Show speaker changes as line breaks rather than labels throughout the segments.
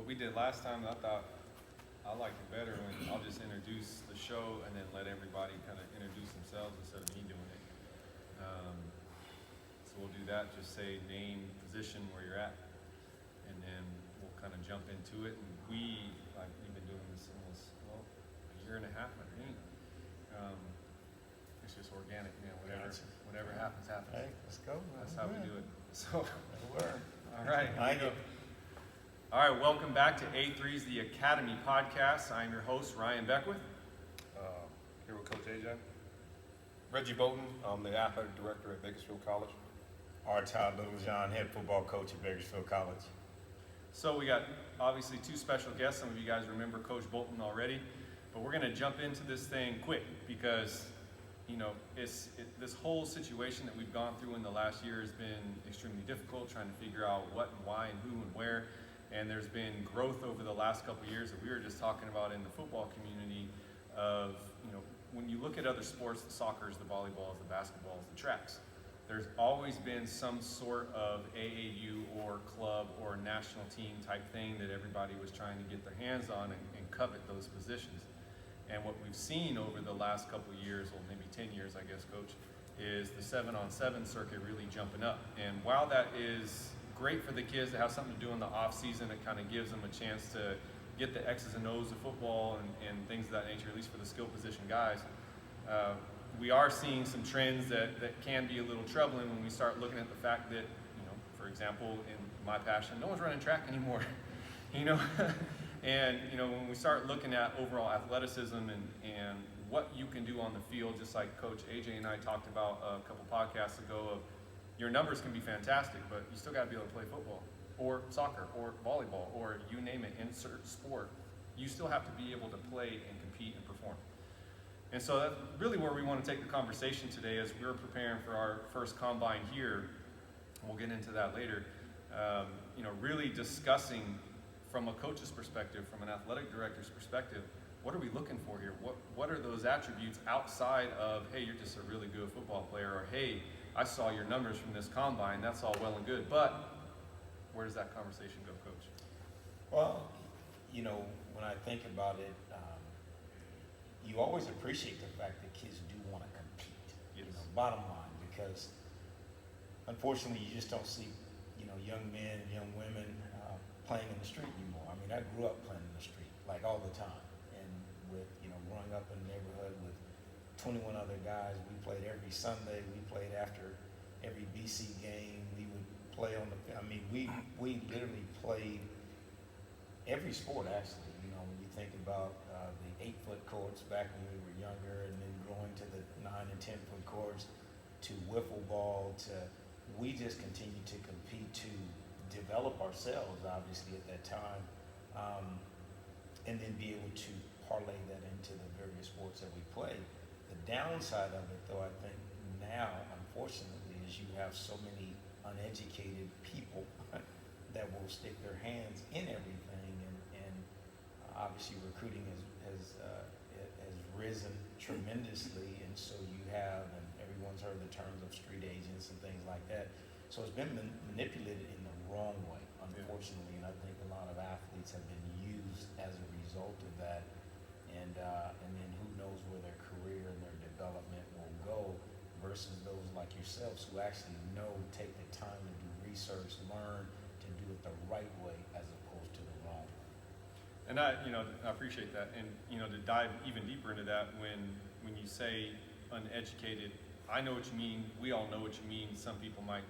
what we did last time, I thought I liked it better when I'll just introduce the show and then let everybody kind of introduce themselves instead of me doing it. So we'll do that. Just say name, position, where you're at, and then we'll kind of jump into it. And we've been doing this almost a year and a half, I think. It's just organic, man. Whatever happens, happens.
Hey, let's go.
That's how we do it. So, all right.
Thank you.
All right, welcome back to A3's The Academy Podcast. I'm your host, Ryan Beckwith.
Here with Coach AJ. Reggie Bolton, I'm the athletic director at Bakersfield College.
Todd, Littlejohn, head football coach at Bakersfield College.
So we got obviously two special guests. Some of you guys remember Coach Bolton already, but we're going to jump into this thing quick because, this whole situation that we've gone through in the last year has been extremely difficult, trying to figure out what and why and who and where. And there's been growth over the last couple of years that we were just talking about in the football community of, when you look at other sports, the soccers, the volleyballs, the basketballs, the tracks, there's always been some sort of AAU or club or national team type thing that everybody was trying to get their hands on and covet those positions. And what we've seen over the last couple of years, or maybe 10 years, I guess, Coach, is the 7-on-7 circuit really jumping up. And while that is great for the kids to have something to do in the off season, it kind of gives them a chance to get the X's and O's of football and things of that nature, at least for the skill position guys. We are seeing some trends that can be a little troubling when we start looking at the fact that, for example, in my passion, no one's running track anymore, and, when we start looking at overall athleticism and what you can do on the field, just like Coach AJ and I talked about a couple podcasts ago of, your numbers can be fantastic, but you still got to be able to play football or soccer or volleyball or you name it, insert sport. You still have to be able to play and compete and perform. And so that's really where we want to take the conversation today as we're preparing for our first combine here. We'll get into that later. Really discussing from a coach's perspective, from an athletic director's perspective, what are we looking for here? What are those attributes outside of, hey, you're just a really good football player, or hey, I saw your numbers from this combine, that's all well and good, but where does that conversation go, Coach?
Well, when I think about it, you always appreciate the fact that kids do want to compete,
yes.
Bottom line, because unfortunately you just don't see, young men and young women playing in the street anymore. I mean, I grew up playing in the street, like all the time, and with, growing up in the neighborhood with 21 other guys, we played every Sunday, we played after every BC game, we would play on we literally played every sport actually, when you think about the 8-foot courts back when we were younger, and then growing to the 9 and 10-foot courts, to wiffle ball, we just continued to compete to develop ourselves, obviously, at that time, and then be able to parlay that into the various sports that we play. The downside of it, though, I think now, unfortunately, is you have so many uneducated people that will stick their hands in everything, and obviously recruiting has risen tremendously, and so you have, and everyone's heard the terms of street agents and things like that. So it's been manipulated in the wrong way, unfortunately, and I think a lot of athletes have been used as a result of that, and then who knows where their career and their development will go versus those like yourselves who actually take the time to do research, learn to do it the right way as opposed to the wrong way.
And I appreciate that. And, to dive even deeper into that, when you say uneducated, I know what you mean. We all know what you mean. Some people might,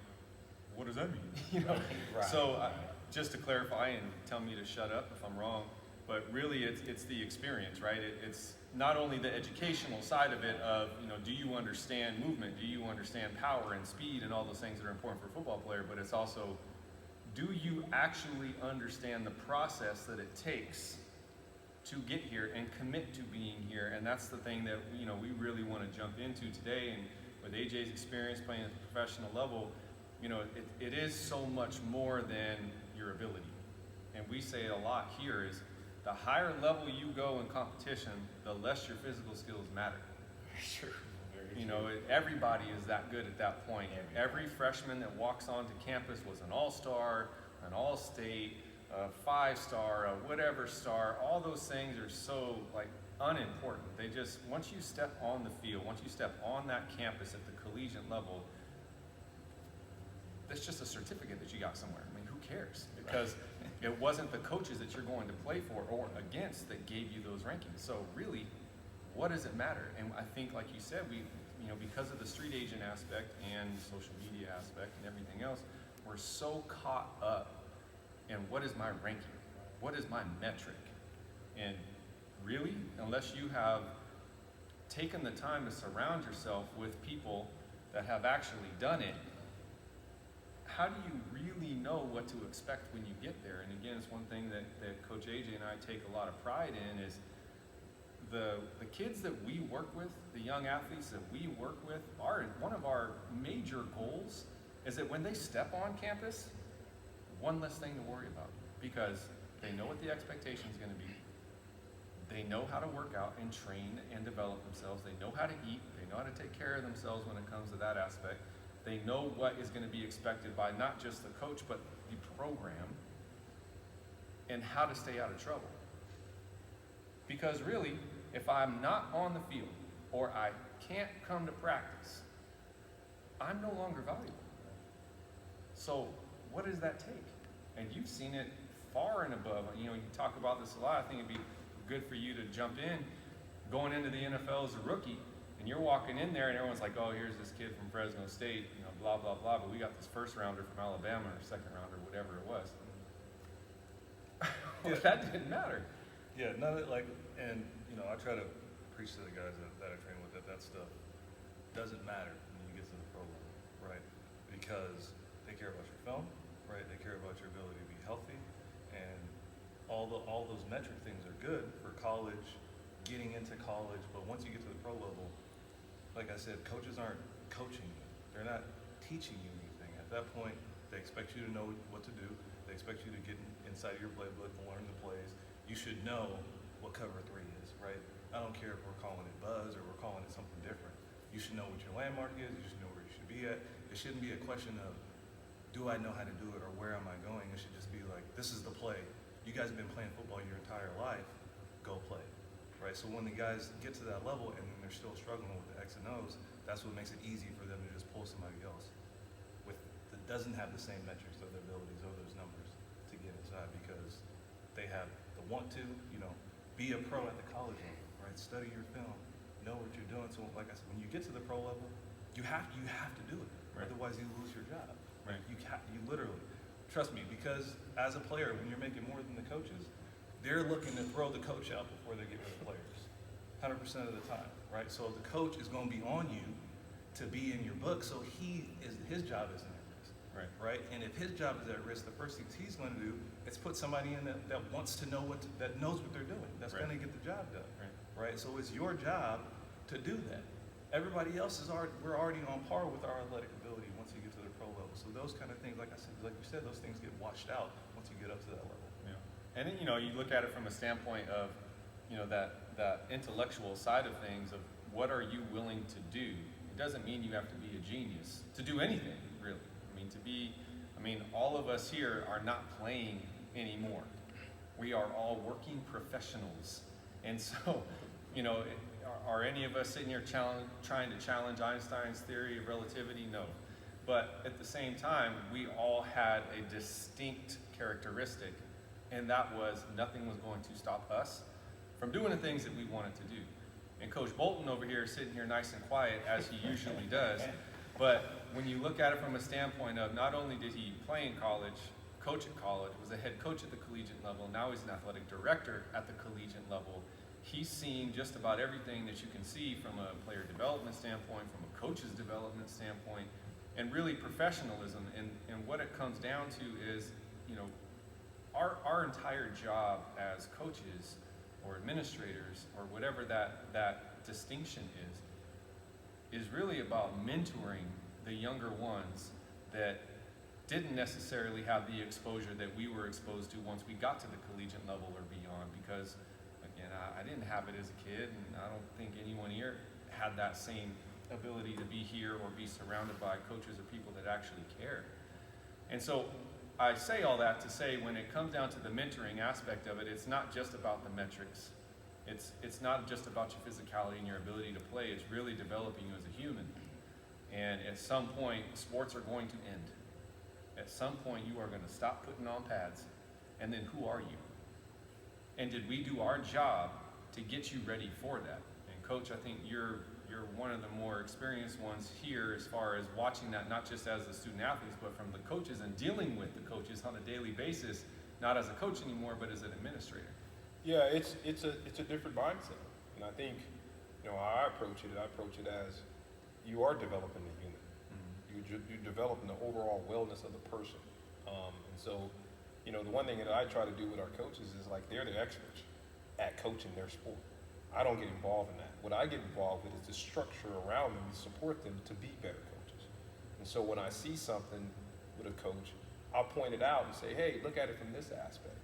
what does that mean?
Right.
So just to clarify, and tell me to shut up if I'm wrong, but really it's the experience, right? It's not only the educational side of it of, do you understand movement? Do you understand power and speed and all those things that are important for a football player? But it's also, do you actually understand the process that it takes to get here and commit to being here? And that's the thing that, we really want to jump into today. And with AJ's experience playing at the professional level, it is so much more than your ability. And we say it a lot here is, the higher level you go in competition, the less your physical skills matter.
Sure.
Everybody is that good at that point. Every freshman that walks onto campus was an all-star, an all-state, a 5-star, a whatever star, all those things are so like unimportant. They just, once you step on the field, once you step on that campus at the collegiate level, that's just a certificate that you got somewhere. I mean, who cares? Because it wasn't the coaches that you're going to play for or against that gave you those rankings. So really, what does it matter? And I think, like you said, we, you know, because of the street agent aspect and social media aspect and everything else, we're so caught up in what is my ranking? What is my metric? And really, unless you have taken the time to surround yourself with people that have actually done it, how do you really know what to expect when you get there? And again, it's one thing that Coach AJ and I take a lot of pride in is the kids that we work with, the young athletes that we work with, one of our major goals is that when they step on campus, one less thing to worry about, because they know what the expectation is going to be. They know how to work out and train and develop themselves. They know how to eat. They know how to take care of themselves when it comes to that aspect. They know what is going to be expected by not just the coach, but the program, and how to stay out of trouble. Because really, if I'm not on the field or I can't come to practice, I'm no longer valuable. So what does that take? And you've seen it far and above. You know, you talk about this a lot. I think it'd be good for you to jump in, going into the NFL as a rookie, and you're walking in there and everyone's like, oh, here's this kid from Fresno State, you know, blah, blah, blah, but we got this first rounder from Alabama or second rounder, whatever it was. Well, that didn't matter.
Yeah, none of it, like, and, you know, I try to preach to the guys that I train with that stuff doesn't matter when you get to the pro level, right? Because they care about your film, right? They care about your ability to be healthy, and all those metric things are good for college, getting into college, but once you get to the pro level, like I said, coaches aren't coaching you. They're not teaching you anything. At that point, they expect you to know what to do. They expect you to get inside of your playbook and learn the plays. You should know what cover 3 is, right? I don't care if we're calling it buzz or we're calling it something different. You should know what your landmark is. You should know where you should be at. It shouldn't be a question of, do I know how to do it or where am I going? It should just be like, this is the play. You guys have been playing football your entire life. Go play, right? So when the guys get to that level and then they're still struggling with the X and O's, that's what makes it easy for them to just pull somebody else that doesn't have the same metrics or their abilities or those numbers to get inside, because they have the want to, you know, be a pro at the college level, right? Study your film, know what you're doing. So like I said, when you get to the pro level, you have to do it.
Right.
Otherwise you lose your job.
Right.
You literally, trust me, because as a player, when you're making more than the coaches, they're looking to throw the coach out before they get rid of the players, 100% of the time, right? So the coach is going to be on you to be in your book, so his job isn't at risk, right? And if his job is at risk, the first thing he's going to do is put somebody in that wants to know that knows what they're doing, that's going to get the job done, right? So it's your job to do that. Everybody else we're already on par with our athletic ability once you get to the pro level. So those kind of things, like you said, those things get washed out once you get up to that level.
Yeah. And then, you know, you look at it from a standpoint of, you know, that intellectual side of things of what are you willing to do? It doesn't mean you have to be a genius to do anything, really. I mean, all of us here are not playing anymore. We are all working professionals. And so, you know, are any of us sitting here trying to challenge Einstein's theory of relativity? No. But at the same time, we all had a distinct characteristic, and that was nothing was going to stop us from doing the things that we wanted to do. And Coach Bolton over here is sitting here nice and quiet, as he usually does. But when you look at it from a standpoint of not only did he play in college, coach at college, was a head coach at the collegiate level, now he's an athletic director at the collegiate level. He's seen just about everything that you can see from a player development standpoint, from a coach's development standpoint, and really professionalism. And what it comes down to is, you know, our entire job as coaches or administrators or whatever that distinction is really about mentoring the younger ones that didn't necessarily have the exposure that we were exposed to once we got to the collegiate level or beyond, because again, I didn't have it as a kid, and I don't think anyone here had that same ability to be here or be surrounded by coaches or people that actually care. And so I say all that to say when it comes down to the mentoring aspect of it, it's not just about the metrics. It's not just about your physicality and your ability to play. It's really developing you as a human. And at some point, sports are going to end. At some point, you are going to stop putting on pads. And then who are you? And did we do our job to get you ready for that? And Coach, I think you're one of the more experienced ones here as far as watching that, not just as the student athletes, but from the coaches and dealing with the coaches on a daily basis, not as a coach anymore, but as an administrator.
Yeah, it's a different mindset, and I think, how I approach it as you are developing the human. Mm-hmm. You're developing the overall wellness of the person, and so, the one thing that I try to do with our coaches is like they're the experts at coaching their sport. I don't get involved in that. What I get involved with is the structure around them to support them to be better coaches. And so when I see something with a coach, I'll point it out and say, hey, look at it from this aspect.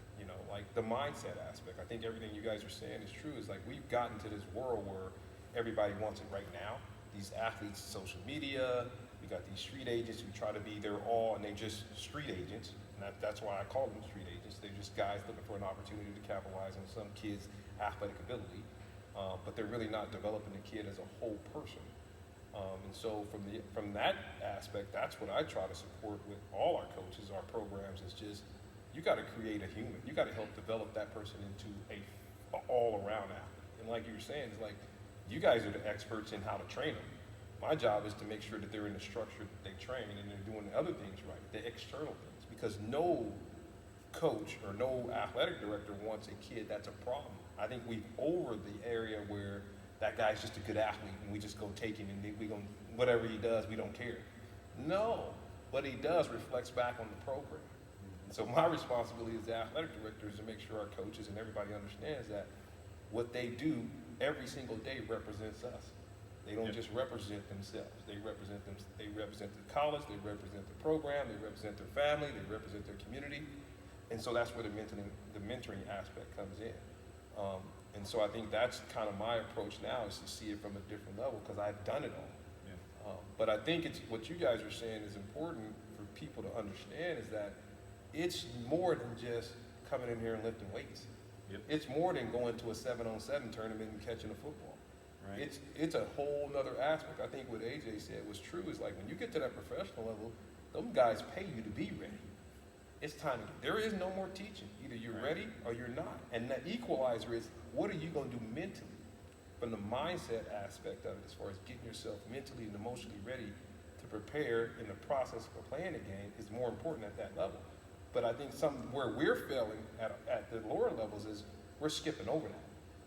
Like the mindset aspect. I think everything you guys are saying is true. It's like we've gotten to this world where everybody wants it right now. These athletes, social media, we got these street agents who try to be their all, and they're just street agents. And that's why I call them street agents. They're just guys looking for an opportunity to capitalize on some kid's athletic ability. But they're really not developing the kid as a whole person. And so from that aspect, that's what I try to support with all our coaches, our programs, is just, you got to create a human. You got to help develop that person into a all-around athlete. And like you were saying, it's like, you guys are the experts in how to train them. My job is to make sure that they're in the structure that they train and they're doing the other things right, the external things. Because no coach or no athletic director wants a kid that's a problem. I think we've over the area where that guy's just a good athlete and we just go take him and we going whatever he does, we don't care. No, what he does reflects back on the program. So my responsibility as the athletic director is to make sure our coaches and everybody understands that what they do every single day represents us. They don't just represent themselves. They represent the college, they represent the program, they represent their family, they represent their community. And so that's where the mentoring aspect comes in. And so I think that's kind of my approach now, is to see it from a different level, because I've done it all. Yeah. But I think it's what you guys are saying is important for people to understand, is that it's more than just coming in here and lifting weights. Yep. It's more than going to a 7-on-7 tournament and catching a football. Right. It's a whole nother aspect. I think what AJ said was true. Is like when you get to that professional level, them guys pay you to be ready. It's time to there is no more teaching. Either you're ready or you're not. And that equalizer is, what are you going to do mentally? From the mindset aspect of it, as far as getting yourself mentally and emotionally ready to prepare in the process for playing the game, is more important at that level. But I think where we're failing at the lower levels is we're skipping over that,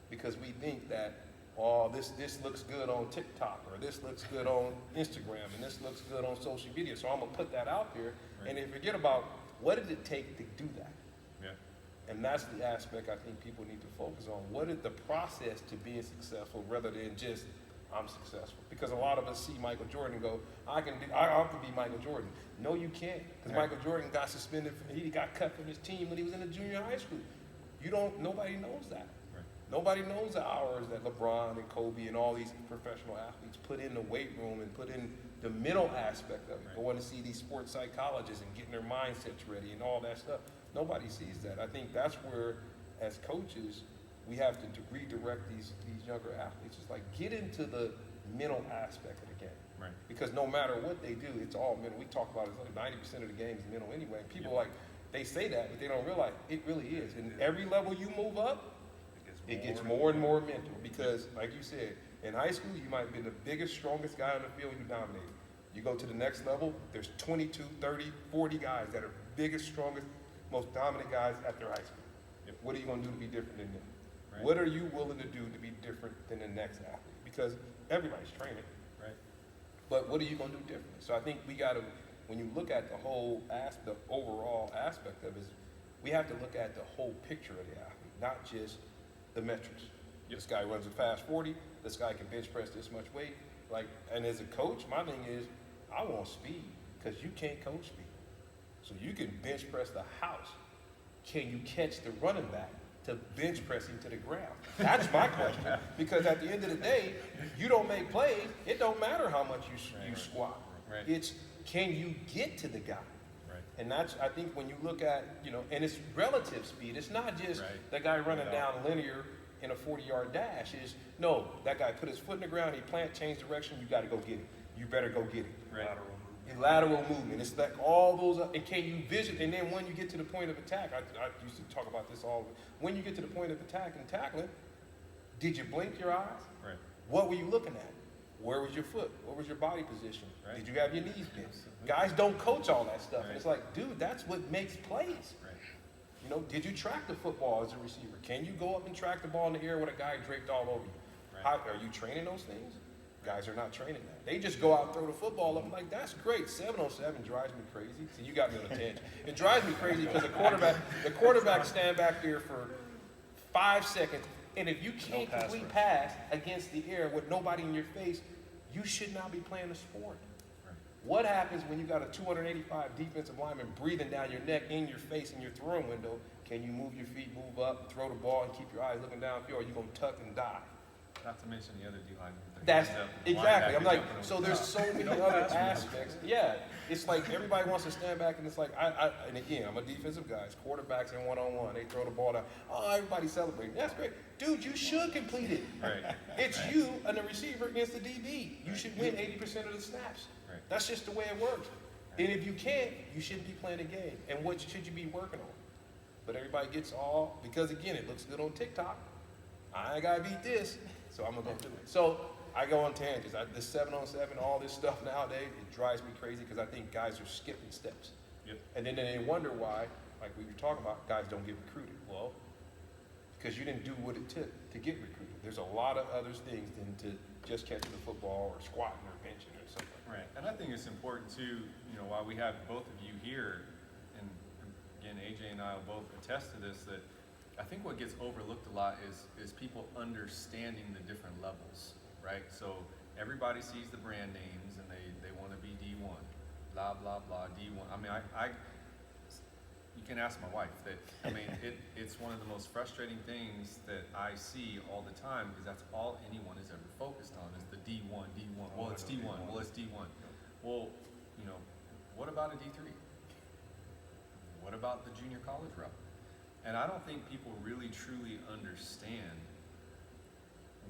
because we think that, this looks good on TikTok, or this looks good on Instagram, and this looks good on social media, so I'm gonna put that out there, and then forget about what did it take to do that. Yeah. And that's the aspect I think people need to focus on. What is the process to being successful, rather than just, I'm successful? Because a lot of us see Michael Jordan and go, I can be Michael Jordan. No, you can't, because Michael Jordan got suspended. He got cut from his team when he was in the junior high school. Nobody knows that. Right. Nobody knows the hours that LeBron and Kobe and all these professional athletes put in the weight room and put in the mental aspect of it. Right. Going to see these sports psychologists and getting their mindsets ready and all that stuff. Nobody sees that. I think that's where, as coaches, we have to redirect these younger athletes. It's like, get into the mental aspect of the game. Right. Because no matter what they do, it's all mental. We talk about it, it's like 90% of the game is mental anyway. People they say that, but they don't realize it really is. And every level you move up, it gets more and more mental. Because, like you said, in high school, you might be the biggest, strongest guy on the field, you dominate. You go to the next level, there's 22, 30, 40 guys that are biggest, strongest, most dominant guys at their high school. Yep. What are you going to do to be different than them? Right. What are you willing to do to be different than the next athlete? Because everybody's training. Right. But what are you going to do differently? So I think we got to, when you look at the whole the overall aspect of it, we have to look at the whole picture of the athlete, not just the metrics. Yep. This guy runs a fast 40. This guy can bench press this much weight. And as a coach, my thing is, I want speed, because you can't coach speed. So you can bench press the house. Can you catch the running back to bench press him to the ground? That's my question. Because at the end of the day, you don't make plays. It don't matter how much you squat. Right. It's, can you get to the guy? Right. And that's, I think when you look at, you know, and it's relative speed. It's not just
Right.
that guy running
No.
down linear in a 40-yard dash. Is no, that guy put his foot in the ground, he change direction, you got to go get him. You better go get him.
Right.
Lateral movement.
Lateral movement. It's like all those, and can you vision, and then when you get to the point of attack, I used to talk about this all, when you get to the point of attack and tackling, did you blink your eyes?
Right.
What were you looking at? Where was your foot? What was your body position?
Right.
Did you have your knees bent? Guys don't coach all that stuff.
Right.
And it's like, dude, that's what makes plays.
Right.
You know, did you track the football as a receiver? Can you go up and track the ball in the air with a guy draped all over you?
Right.
How, are you training those things? Guys are not training that. They just go out and throw the football up. I'm like, that's great. 707 drives me crazy. See, you got me on a tangent. It drives me crazy because the quarterback stand back there for 5 seconds, and if you can't
pass
complete
rush.
pass against the air with nobody in your face, you should not be playing the sport.
Right.
What happens when you got a 285 defensive lineman breathing down your neck, in your face, in your throwing window? Can you move your feet, move up, throw the ball, and keep your eyes looking downfield, or are you going to tuck and die?
Not to mention the other D linemen.
That's exactly. I'm like,
jumping over
so
the
there's
top.
so many other aspects. Yeah, it's like everybody wants to stand back, and it's like and again, I'm a defensive guy. It's quarterbacks and one-on-one. They throw the ball down. Oh, everybody's celebrating. That's great, dude. You should complete it.
Right.
It's you and the receiver against the DB. You should win 80% of the snaps.
Right.
That's just the way it works. And if you can't, you shouldn't be playing the game. And what should you be working on? But everybody gets all because again, it looks good on TikTok. I ain't gotta beat this, so I'm gonna go do it. So I go on tangents. This 7-on-7, all this stuff nowadays, it drives me crazy because I think guys are skipping steps.
Yep.
And then they wonder why, like we were talking about, guys don't get recruited. Well, because you didn't do what it took to get recruited. There's a lot of other things than to just catching the football or squatting or benching or something.
Right, and I think it's important too, you know, while we have both of you here, and again, AJ and I will both attest to this, that I think what gets overlooked a lot is people understanding the different levels, right? So everybody sees the brand names and they want to be D1, blah, blah, blah, D1. I mean, you can ask my wife that, I mean, it's one of the most frustrating things that I see all the time because that's all anyone is ever focused on is the D1. Well, it's D1. Well, it's D1. Well, you know, what about a D3? What about the junior college route? And I don't think people really truly understand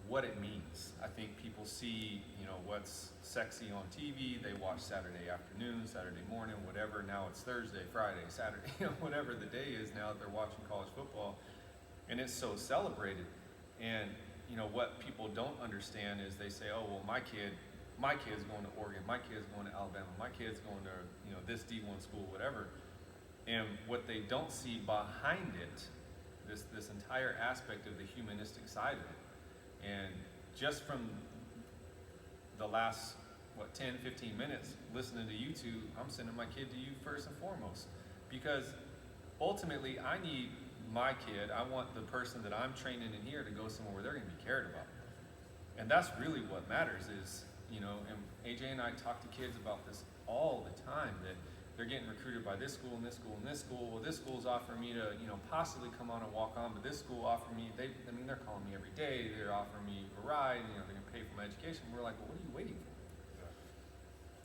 what it means. I think people see, you know, what's sexy on TV. They watch Saturday afternoon, Saturday morning, whatever. Now it's Thursday, Friday, Saturday, you know, whatever the day is now that they're watching college football. And it's so celebrated. And, you know, what people don't understand is they say, oh, well, my kid's going to Oregon, my kid's going to Alabama, my kid's going to, you know, this D1 school, whatever. And what they don't see behind it, this entire aspect of the humanistic side of it. And just from the last, 10, 15 minutes listening to you two, I'm sending my kid to you first and foremost. Because ultimately, I need my kid, I want the person that I'm training in here to go somewhere where they're going to be cared about. And that's really what matters is, you know, and AJ and I talk to kids about this all the time, that they're getting recruited by this school and this school and this school. Well, this school's offering me to, you know, possibly come on and walk on, but this school offered me, they're calling me every day. They're offering me a ride, you know, they're gonna pay for my education. We're like, well, what are you waiting for?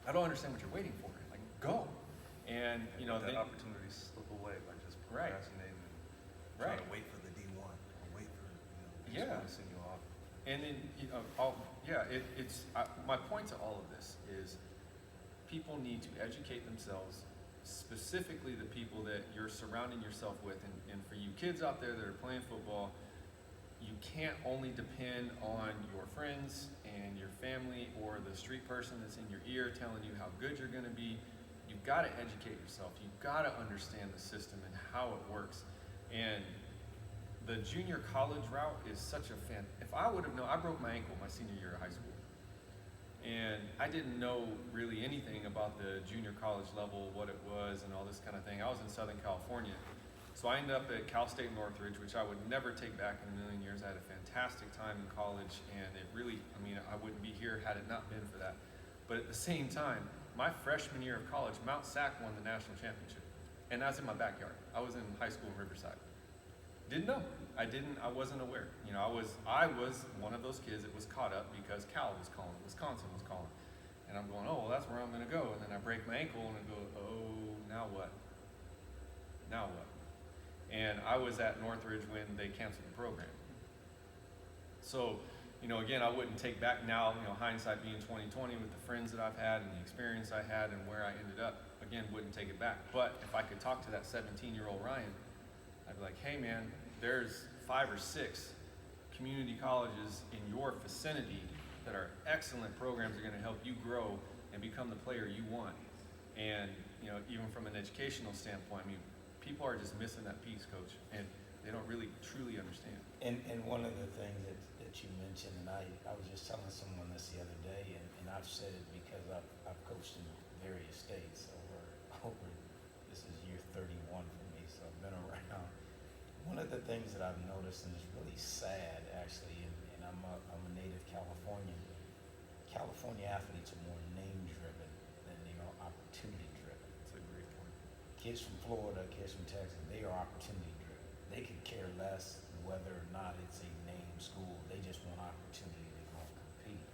I don't understand what you're waiting for. Like, go. And, you know,
that opportunity slip away by just
Right.
procrastinating and
right.
trying to wait for the D1 or wait for, you
Yeah.
know, just send you off.
And then, you know, my point to all of this is people need to educate themselves, specifically the people that you're surrounding yourself with. And for you kids out there that are playing football, you can't only depend on your friends and your family or the street person that's in your ear telling you how good you're going to be. You've got to educate yourself. You've got to understand the system and how it works. And the junior college route is such a if I would have known, I broke my ankle my senior year of high school. And I didn't know really anything about the junior college level, what it was and all this kind of thing. I was in Southern California. So I ended up at Cal State Northridge, which I would never take back in a million years. I had a fantastic time in college, and it really, I mean, I wouldn't be here had it not been for that. But at the same time, my freshman year of college, Mount Sac won the national championship. And that's in my backyard. I was in high school in Riverside. Didn't know. I wasn't aware. You know, I was one of those kids that was caught up because Cal was calling, Wisconsin was calling. And I'm going, oh, well, that's where I'm going to go. And then I break my ankle and I go, oh, now what? Now what? And I was at Northridge when they canceled the program. So, again, I wouldn't take back now, hindsight being 2020 with the friends that I've had and the experience I had and where I ended up, again, wouldn't take it back. But if I could talk to that 17-year-old Ryan, I'd be like, hey man, there's 5 or 6 community colleges in your vicinity that are excellent programs that are gonna help you grow and become the player you want. And, even from an educational standpoint, people are just missing that piece, Coach, and they don't really truly understand.
And one of the things that you mentioned, and I was just telling someone this the other day, and I've said it because I've coached in various states over this is year 31 for me, so I've been around. One of the things that I've noticed, and it's really sad actually, and I'm a native Californian. California athletes are more name driven than they are opportunity driven.
That's a great point.
Kids from Florida, kids from Texas, they are opportunity driven. They could care less whether or not it's a name school. They just want opportunity to go and compete.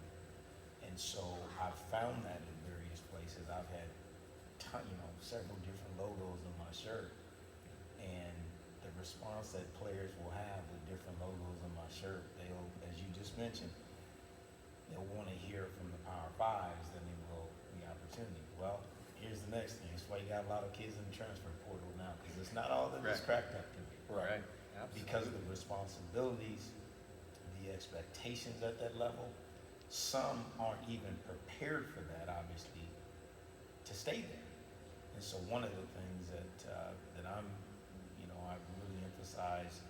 And so I've found that in various places. I've had several different logos on my shirt, and the response that players will have with different logos on my shirt, they'll, as you just mentioned, they'll want to hear from the Power Fives than they will the opportunity. Well, here's the next thing. That's why you got a lot of kids in the transfer portal now, because it's not all that it's cracked up to be.
Right. Absolutely.
Because of the responsibilities, the expectations at that level, some aren't even prepared for that, obviously, to stay there. And so one of the things that I'm, I really emphasize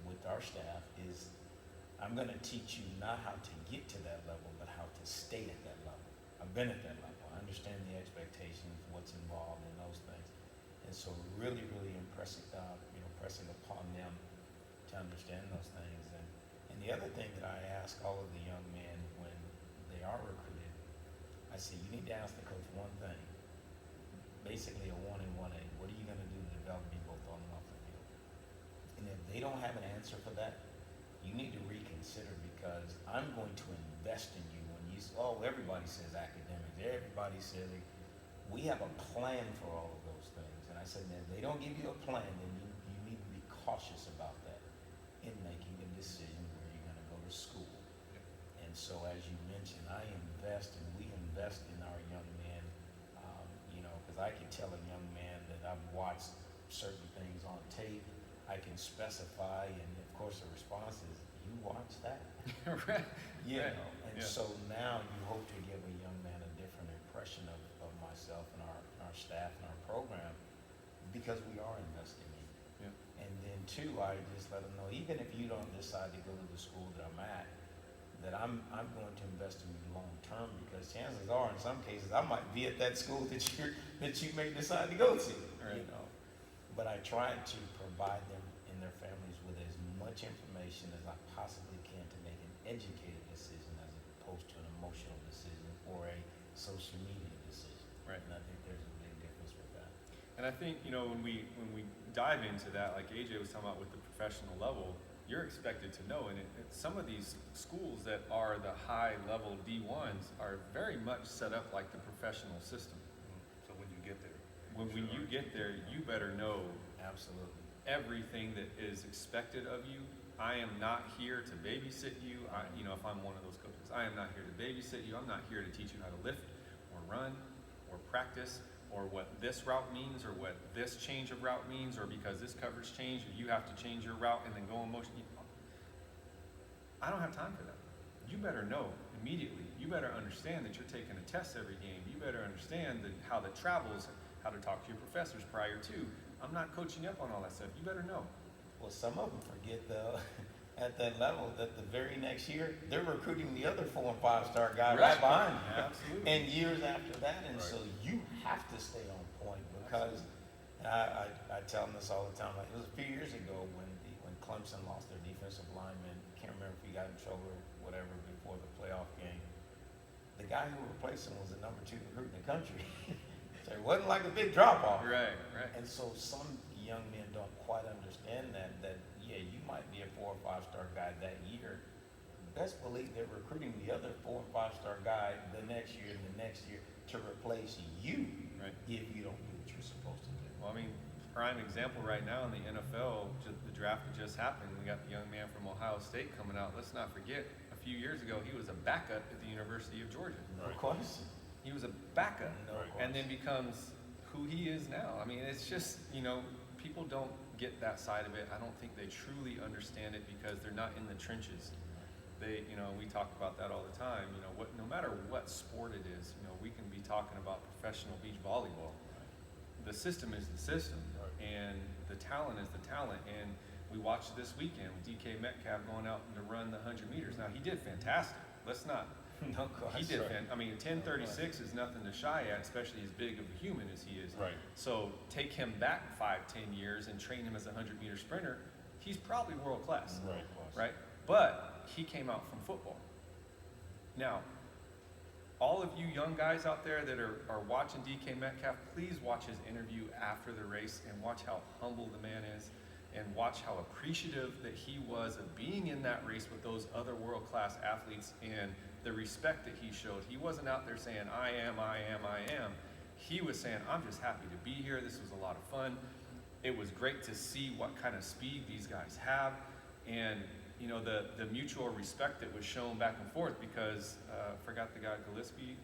with our staff is I'm going to teach you not how to get to that level, but how to stay at that level. I've been at that level. I understand the expectations, what's involved in those things. And so really, really pressing upon them to understand those things. And the other thing that I ask all of the young men when they are recruited, I say, you need to ask the coach one thing. Basically a 1 and 1A. What are you going to do to develop me both on and off the field? And if they don't have an answer for that, you need to reconsider, because I'm going to invest in you when everybody says academics, everybody says we have a plan for all of those things. And I said, man, if they don't give you a plan, then you need to be cautious about that in making a decision where you're going to go to school. Yep. And so as you mentioned, we invest in our young men, because I can tell a young man that I've watched certain things on tape. I can specify, and of course the response is, you watch that?
Right.
And so now you hope to give a young man a different impression of myself and our staff and our program, because we are investing in you. Yeah. And then two, I just let them know, even if you don't decide to go to the school that I'm at, that I'm going to invest in you long term, because chances are, in some cases, I might be at that school that you may decide to go to. Right. But I try to provide them and their families with as much information as I possibly can to make an educated decision, as opposed to an emotional decision or a social media decision. Right. And I think there's a big difference with that.
And I think, when we dive into that, like AJ was talking about with the professional level, you're expected to know. And some of these schools that are the high level D1s are very much set up like the professional system.
So when you get there,
when you get there, you better know
absolutely
everything that is expected of you. I am not here to babysit you. If I'm one of those coaches, I am not here to babysit you. I'm not here to teach you how to lift or run or practice, or what this route means, or what this change of route means, or because this coverage changed, or you have to change your route and then go in motion. I don't have time for that. You better know immediately. You better understand that you're taking a test every game. You better understand how the travels, how to talk to your professors prior to. I'm not coaching up on all that stuff. You better know.
Well, some of them forget at that level that the very next year they're recruiting the other 4 and 5 star guy right behind you.
Absolutely.
And years after that, and
right.
So you have to stay on point, because I tell them this all the time. Like, it was a few years ago when Clemson lost their defensive lineman. Can't remember if he got in trouble or whatever before the playoff game. The guy who replaced him was the number 2 recruit in the country. So it wasn't like a big drop off.
Right.
And so some young men don't quite understand that you might be a 4 or 5 star guy that year. Best believe they're recruiting the other 4 and 5 star guy the next year and the next year to replace you, right, if you don't do what you're supposed to do.
Well, prime example right now in the NFL, the draft that just happened. We got the young man from Ohio State coming out. Let's not forget, a few years ago, he was a backup at the University of Georgia.
Of course.
He was a backup,
No
and then becomes who he is now. I mean, it's just, people don't get that side of it. I don't think they truly understand it because they're not in the trenches. They, we talk about that all the time. No matter what sport it is, we can be talking about professional beach volleyball. The system is the system, and the talent is the talent. And we watched this weekend with DK Metcalf going out to run the 100 meters. Now, he did fantastic. Let's not.
No
He did. 10:36 is nothing to shy at, especially as big of a human as he is.
Right.
So take him back 5-10 years and train him as a 100-meter sprinter. He's probably world class.
Right.
Right? But he came out from football. Now, all of you young guys out there that are watching DK Metcalf, please watch his interview after the race and watch how humble the man is and watch how appreciative that he was of being in that race with those other world-class athletes and the respect that he showed. He wasn't out there saying, I am. He was saying, I'm just happy to be here. This was a lot of fun. It was great to see what kind of speed these guys have. And the mutual respect that was shown back and forth because, forgot the guy, Gillespie,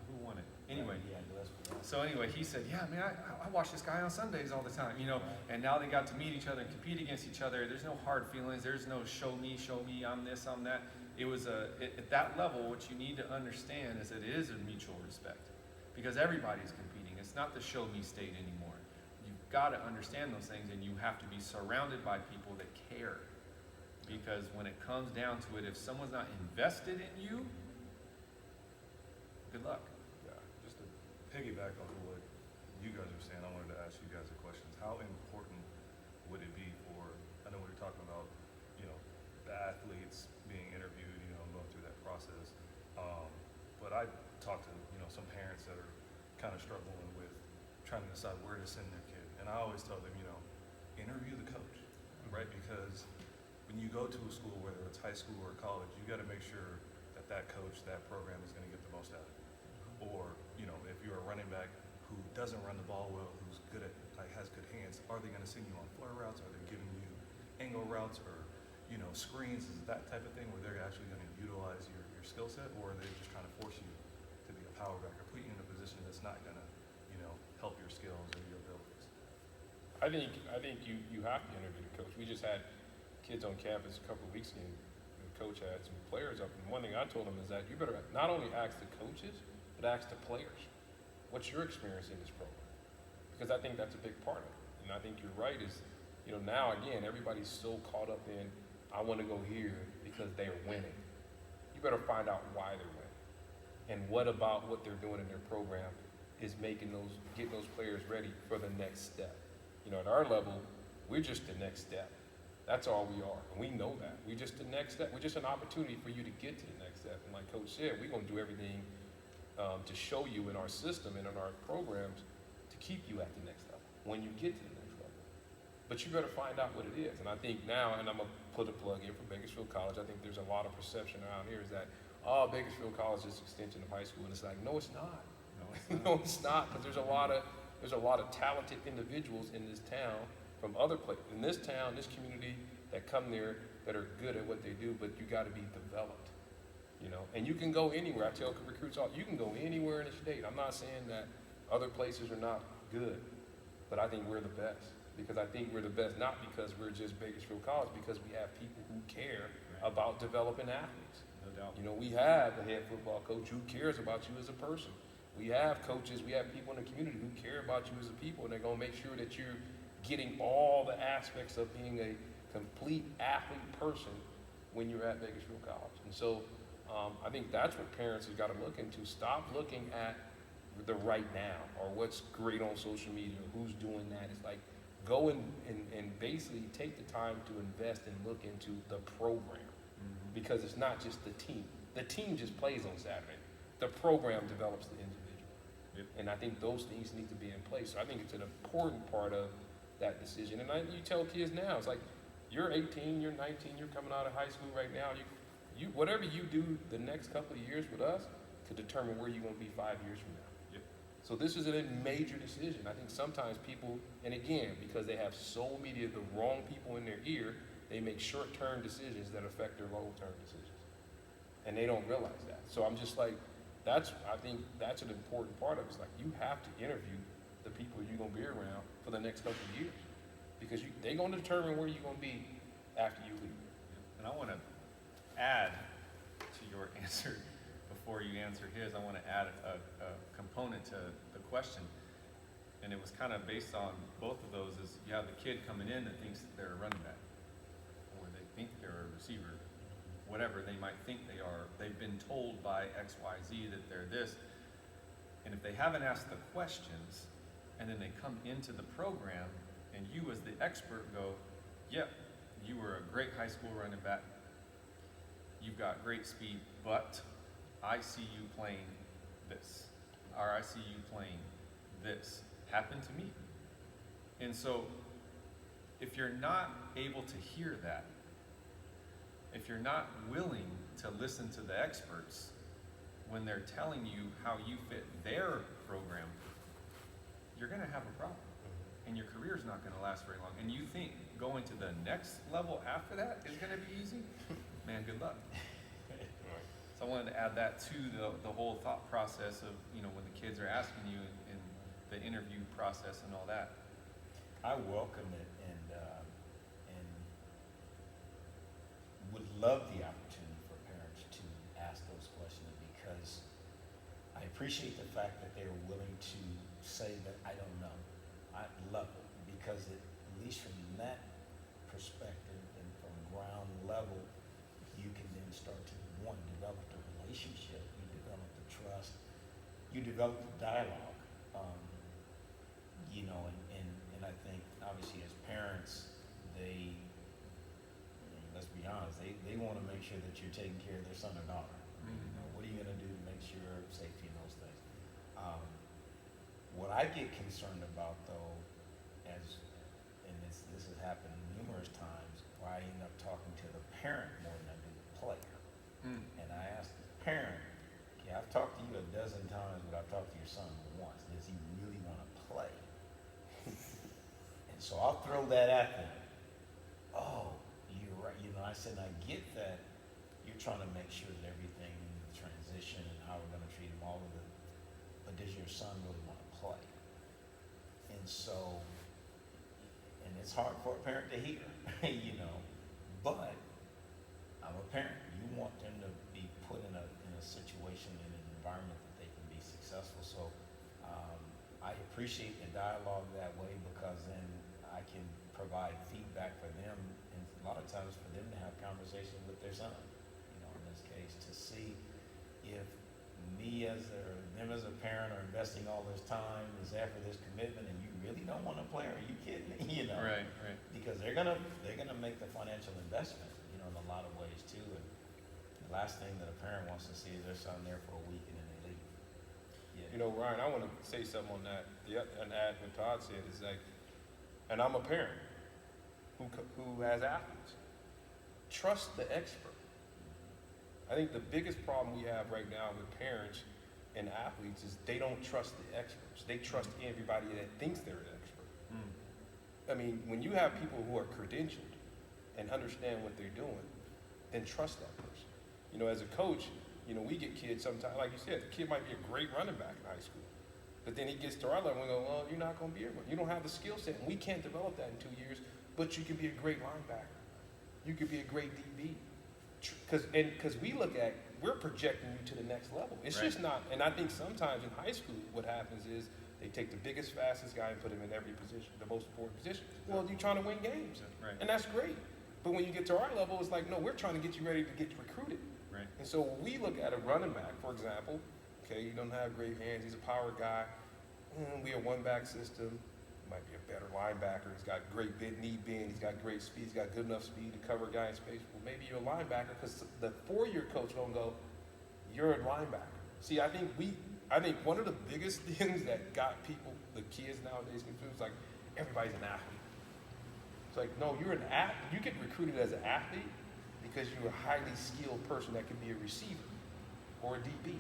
who won it? Anyway,
Yeah, Gillespie.
so anyway, he said, yeah, man, I watch this guy on Sundays all the time, and now they got to meet each other and compete against each other. There's no hard feelings. There's no show me, I'm this, I'm that. It was at that level, what you need to understand is that it is a mutual respect because everybody's competing. It's not the show me state anymore. You've got to understand those things and you have to be surrounded by people that care. Because when it comes down to it, if someone's not invested in you, good luck.
Yeah, just to piggyback on what you guys are saying, I wanted to ask you guys a question. How important would it be for, I know we were talking about, the athletes being interviewed, going through that process. But I talked to, some parents that are kind of struggling with trying to decide where to send their kid. And I always tell them, interview the coach, right? Because when you go to a school, whether it's high school or college, you got to make sure that coach, that program is going to get the most out of it. Or, if you're a running back who doesn't run the ball well, who's good at, has good hands, are they going to send you on flare routes? Are they giving you angle routes or, screens? Is it that type of thing where they're actually going to utilize your skill set, or are they just trying to force you to be a power back or put you in a position that's not going to, help your skills or your abilities?
I think you have to interview the coach. We just had kids on campus a couple of weeks ago. The coach had some players up, and one thing I told them is that you better not only ask the coaches, but ask the players, what's your experience in this program? Because I think that's a big part of it. And I think you're right is, now again, everybody's so caught up in, I want to go here because they're winning. You better find out why they're winning. And what about what they're doing in their program is getting those players ready for the next step. At our level, we're just the next step. That's all we are, and we know that. We're just the next step. We're just an opportunity for you to get to the next step. And like Coach said, we're going to do everything to show you in our system and in our programs to keep you at the next level when you get to the next level. But you better find out what it is. And I think now, and I'm going to put a plug in for Bakersfield College, I think there's a lot of perception around here is that, Bakersfield College is an extension of high school. And it's like, no, it's not. No, it's not, because there's a lot of talented individuals in this town from other places, in this town, this community, that come there that are good at what they do, but you got to be developed, And you can go anywhere. I tell recruits all, you can go anywhere in the state. I'm not saying that other places are not good, but I think we're the best. Because I think we're the best, not because we're just Bakersfield College, because we have people who care about developing athletes.
No doubt.
We have a head football coach who cares about you as a person. We have coaches, we have people in the community who care about you as a people, and they're going to make sure that you're getting all the aspects of being a complete athlete person when you're at Bakersfield College. And so I think that's what parents have got to look into. Stop looking at the right now or what's great on social media or who's doing that. It's like go and basically take the time to invest and look into the program, because it's not just the team. The team just plays on Saturday. The program develops the individual.
Yep. And
I think those things need to be in place. So I think it's an important part of that decision. And you tell kids now, it's like, you're 18, you're 19, you're coming out of high school right now. You whatever you do the next couple of years with us could determine where you're going to be 5 years from now.
Yep.
So this is a major decision. I think sometimes people, and again, because they have so many of the wrong people in their ear, they make short-term decisions that affect their long-term decisions. And they don't realize that. So I'm just like, I think that's an important part of it. It's like, you have to interview the people you're gonna be around for the next couple of years. Because they're gonna determine where you're gonna be after you leave.
And I wanna add to your answer, before you answer his, I wanna add a component to the question. And it was kind of based on both of those, is you have the kid coming in that thinks that they're a running back, or they think they're a receiver, whatever they might think they are. They've been told by X, Y, Z that they're this. And if they haven't asked the questions, and then they come into the program, and you as the expert go, yep, you were a great high school running back, you've got great speed, but I see you playing this, or I see you playing this. Happened to me. And so, if you're not able to hear that, if you're not willing to listen to the experts when they're telling you how you fit their program, you're gonna have a problem. And your career's not gonna last very long. And you think going to the next level after that is gonna be easy? Man, good luck. So I wanted to add that to the whole thought process of, when the kids are asking you in the interview process and all that.
I welcome it and would love the opportunity for parents to ask those questions, because I appreciate the fact that they're willing to say that I don't know. I love it, because at least from that perspective and from ground level, you can then start to, one, develop the relationship, you develop the trust, you develop the dialogue. And I think obviously as parents, let's be honest, they want to make sure that you're taking care of their son or daughter. What are you going to do to make sure safety and those things? What I get concerned about though, and this has happened numerous times, where I end up talking to the parent more than I do the player. And I ask the parent, okay, I've talked to you a dozen times, but I've talked to your son once. Does he really want to play? And so I'll throw that at them. Oh, you're right. I said, I get that you're trying to make sure that everything, the transition and how we're going to treat him, all of it, but does your son really want to play? And so, and it's hard for a parent to hear, but I'm a parent. You want them to be put in a situation, in an environment that they can be successful. So I appreciate the dialogue that way, because then I can provide feedback for them, and a lot of times for them to have conversations with their son, in this case, to see if them as a parent are investing all this time, is after this commitment, and you really don't want to play, are you kidding me?
Right.
Because they're gonna make the financial investment, in a lot of ways too. And the last thing that a parent wants to see is their son there for a week and then they leave. Yeah.
Ryan, I want to say something on that. An add what Todd said is like, and I'm a parent who has athletes. Trust the expert. I think the biggest problem we have right now with parents and athletes is they don't trust the experts. They trust everybody that thinks they're an expert. I mean, when you have people who are credentialed and understand what they're doing, then trust that person. As a coach, we get kids sometimes, like you said, the kid might be a great running back in high school, but then he gets to our level and we go, well, you're not going to be able, you don't have the skill set, and we can't develop that in 2 years, but you can be a great linebacker. You could be a great DB. Because we're projecting you to the next level. It's
Right.
just not, and I think sometimes in high school, what happens is they take the biggest, fastest guy and put him in every position, the most important position. Well, you're trying to win games,
Right.
and that's great. But when you get to our level, it's like, no, we're trying to get you ready to get recruited.
Right.
And so when we look at a running back, for example, okay, he doesn't have great hands, he's a power guy, we are one-back system, might be a better linebacker, he's got great knee bend, he's got great speed, he's got good enough speed to cover a guy in space. Well, maybe you're a linebacker, because the four-year coach don't go, you're a linebacker. See, I think one of the biggest things that got people, the kids nowadays confused, like everybody's an athlete. It's like, no, you're an athlete. You get recruited as an athlete because you're a highly skilled person that can be a receiver or a DB.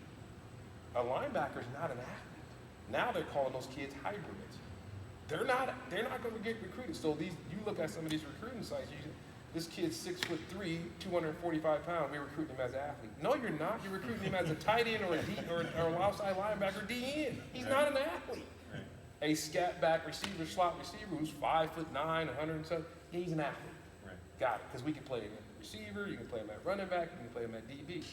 A linebacker is not an athlete. Now they're calling those kids hybrids. They're not going to get recruited. So you look at some of these recruiting sites, this kid's 6'3", 245 pounds, we're recruiting him as an athlete. No, you're not. You're recruiting him as a tight end or a D or an outside linebacker, DN. He's not an athlete.
Right.
A scat back receiver, slot receiver who's 5'9", 107, he's an athlete.
Right.
Got it, because we can play him at receiver, you can play him at running back, you can play him at DB.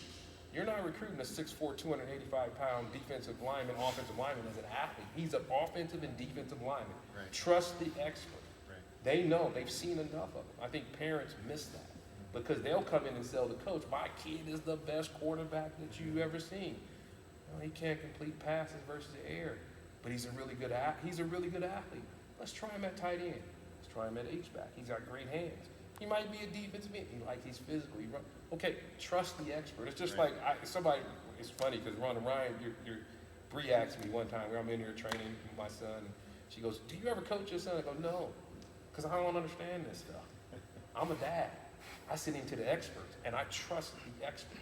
You're not recruiting a 6'4", 285-pound defensive lineman, offensive lineman as an athlete. He's an offensive and defensive lineman.
Right.
Trust the expert.
Right.
They know, they've seen enough of him. I think parents miss that because they'll come in and sell the coach, my kid is the best quarterback that you've ever seen. Well, he can't complete passes versus the air, but he's a really good athlete. Let's try him at tight end. Let's try him at H-back. He's got great hands. He might be a defensive end. He's physical. Okay, trust the expert. It's just
Right.
like somebody. It's funny because Rhonda Ryan, Bree asked me one time where I'm in here training with my son, and she goes, "Do you ever coach your son?" I go, "No, because I don't understand this stuff. I'm a dad. I sit into the experts, and I trust the expert.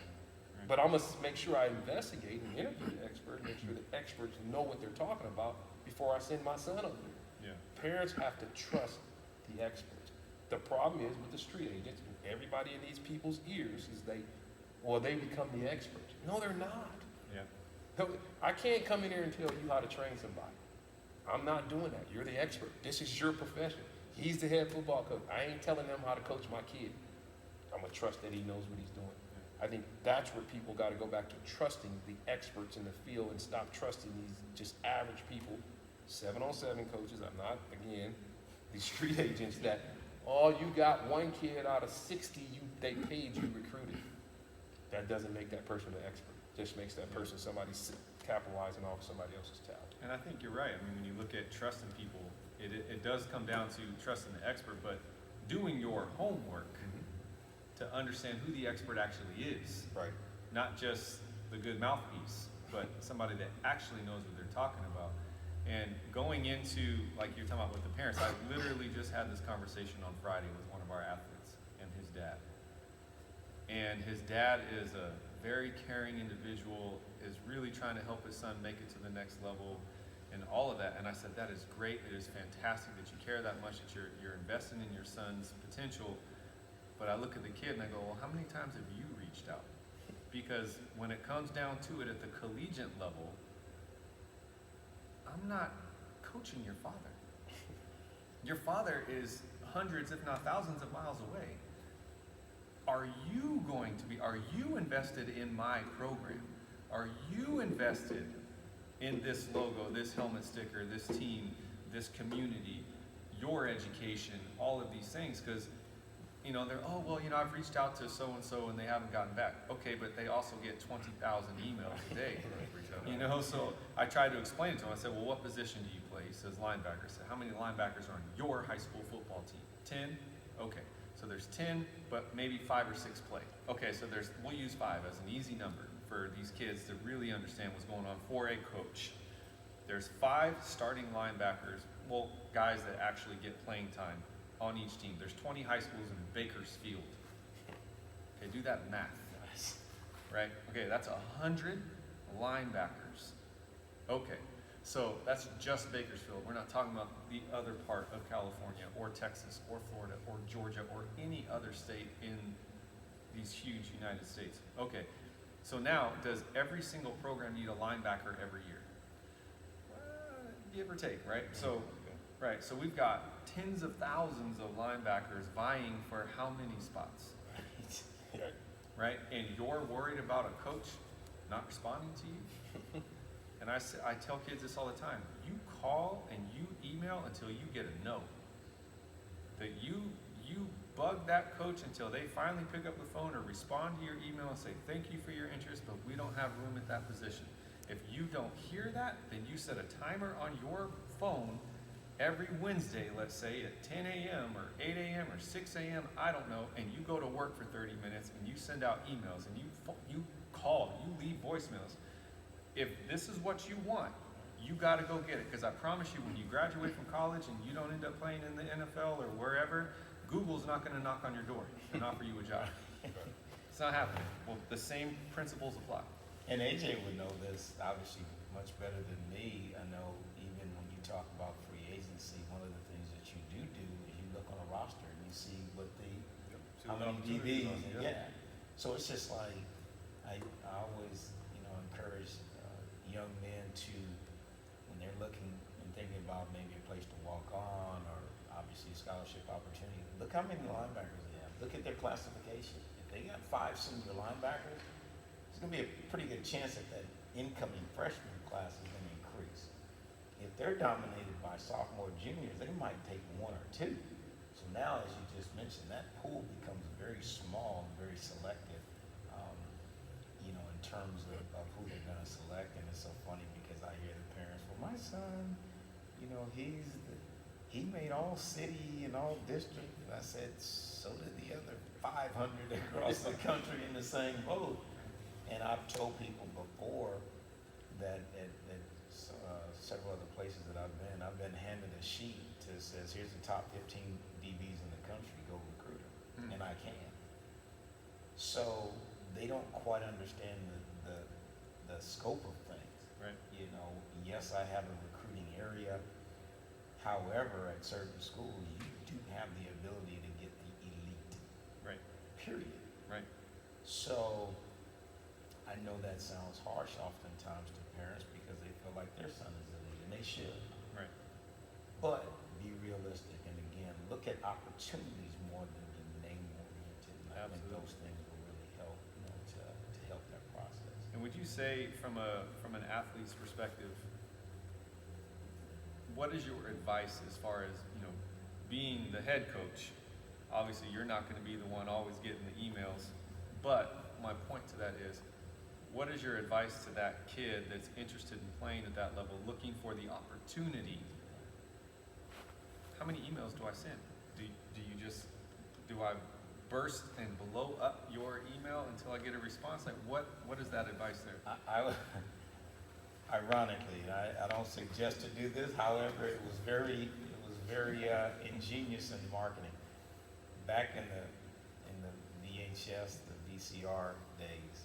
Right.
But I must make sure I investigate and interview the expert, make sure the experts know what they're talking about before I send my son over there."
Yeah.
Parents have to trust the experts. The problem is with the street agents, everybody in these people's ears is they become the experts. No, they're not.
Yeah.
No, I can't come in here and tell you how to train somebody. I'm not doing that. You're the expert. This is your profession. He's the head football coach. I ain't telling them how to coach my kid. I'm going to trust that he knows what he's doing. I think that's where people got to go back to trusting the experts in the field and stop trusting these just average people, 7-on-7 coaches. I'm not, again, these street agents that, you got one kid out of 60 they paid you recruited. That doesn't make that person an expert. Just makes that person somebody capitalizing off somebody else's talent.
And I think you're right. I mean, when you look at trusting people, it does come down to trusting the expert, but doing your homework to understand who the expert actually is.
Right.
Not just the good mouthpiece, but somebody that actually knows what they're talking about. And going into, like you're talking about with the parents, I literally just had this conversation on Friday with one of our athletes and his dad. And his dad is a very caring individual, is really trying to help his son make it to the next level and all of that. And I said, that is great. It is fantastic that you care that much, that you're investing in your son's potential. But I look at the kid and I go, well, how many times have you reached out? Because when it comes down to it at the collegiate level, I'm not coaching your father. Your father is hundreds, if not thousands of miles away. Are you invested in my program? Are you invested in this logo, this helmet sticker, this team, this community, your education, all of these things? Because, I've reached out to so-and-so and they haven't gotten back. Okay, but they also get 20,000 emails a day. So I tried to explain it to him. I said, well, what position do you play? He says linebacker. I said, how many linebackers are on your high school football team? 10? Okay, so there's 10, but maybe 5 or 6 play. Okay, so we'll use 5 as an easy number for these kids to really understand what's going on for a coach. There's 5 starting linebackers, guys that actually get playing time on each team. There's 20 high schools in Bakersfield. Okay, do that math.
Nice.
Right? Okay, that's 100 linebackers. Okay, so that's just Bakersfield. We're not talking about the other part of California or Texas or Florida or Georgia or any other state in these huge United States. Okay, so now does every single program need a linebacker every year? Give or take, right? So we've got tens of thousands of linebackers vying for how many spots?
Right.
Right? And you're worried about a coach not responding to you? And I tell kids this all the time. You call and you email until you get a no. That you bug that coach until they finally pick up the phone or respond to your email and say, thank you for your interest, but we don't have room at that position. If you don't hear that, then you set a timer on your phone every Wednesday, let's say at 10 a.m. or 8 a.m. or 6 a.m., I don't know, and you go to work for 30 minutes and you send out emails and you call, you leave voicemails. If this is what you want, you got to go get it. Because I promise you, when you graduate from college and you don't end up playing in the NFL or wherever, Google's not going to knock on your door and offer you a job. It's not happening. Well, the same principles apply.
And AJ would know this, obviously, much better than me. I know even when you talk about free agency, one of the things that you do is you look on a roster and you see what the
Yep. See
how
what
many
opportunities
DBs,
are.
and yeah. So it's just like I always encourage young men to, when they're looking and thinking about maybe a place to walk on or obviously a scholarship opportunity, look how many linebackers they have. Look at their classification. If they got 5 senior linebackers, it's going to be a pretty good chance that incoming freshman class is going to increase. If they're dominated by sophomore, juniors, they might take 1 or 2. So now, as you just mentioned, that pool becomes very small and very selective, in terms of who they're going to select. And it's so funny because I hear the parents, well, my son, he made all city and all district. And I said, so did the other 500 across the country in the same boat. And I've told people before that at several other places that I've been handed a sheet that says, here's the top 15 DBs in the country, go recruit them. And I can. So they don't quite understand the scope of things.
Right.
Yes, I have a recruiting area. However, at certain schools, you do have the ability to get the elite.
Right.
Period.
Right.
So I know that sounds harsh oftentimes to parents because they feel like their son is elite, and they should.
Right.
But be realistic, and again, look at opportunities more than the name oriented. And I think
Absolutely.
those things will really help, to help that process.
And would you say, from an athlete's perspective, what is your advice as far as being the head coach? Obviously, you're not going to be the one always getting the emails, but my point to that is, what is your advice to that kid that's interested in playing at that level, looking for the opportunity? How many emails do I send? Do I burst and blow up your email until I get a response? Like, what is that advice there?
Ironically, I don't suggest to do this. However, it was very ingenious in marketing. Back in the VHS, the VCR days,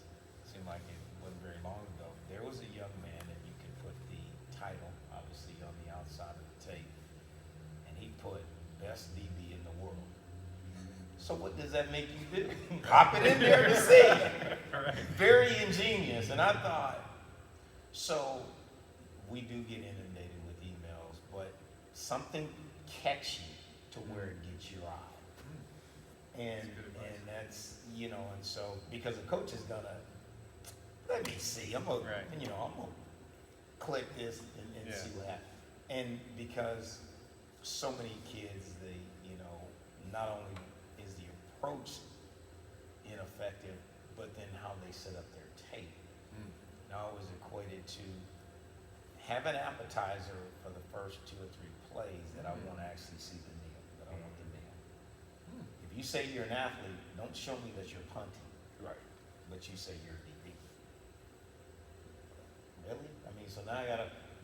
seemed like it wasn't very long ago. There was a young man, and you could put the title obviously on the outside of the tape, and he put best DB in the world. So what does that make you do? Pop it in there to see.
Right.
Very ingenious, and I thought. So we do get inundated with emails, but something catchy to where it gets your eye. And that's, and so because the coach is gonna, let me see, I'm gonna click this and
Yeah.
see what happens. And because so many kids, not only is the approach ineffective, but then how they set up their tape. And I always equated to have an appetizer for the first 2 or 3 plays that I want to actually see the meal, that I want the meal. If you say you're an athlete, don't show me that you're punting.
Right.
But you say you're DB. Really? I mean, so now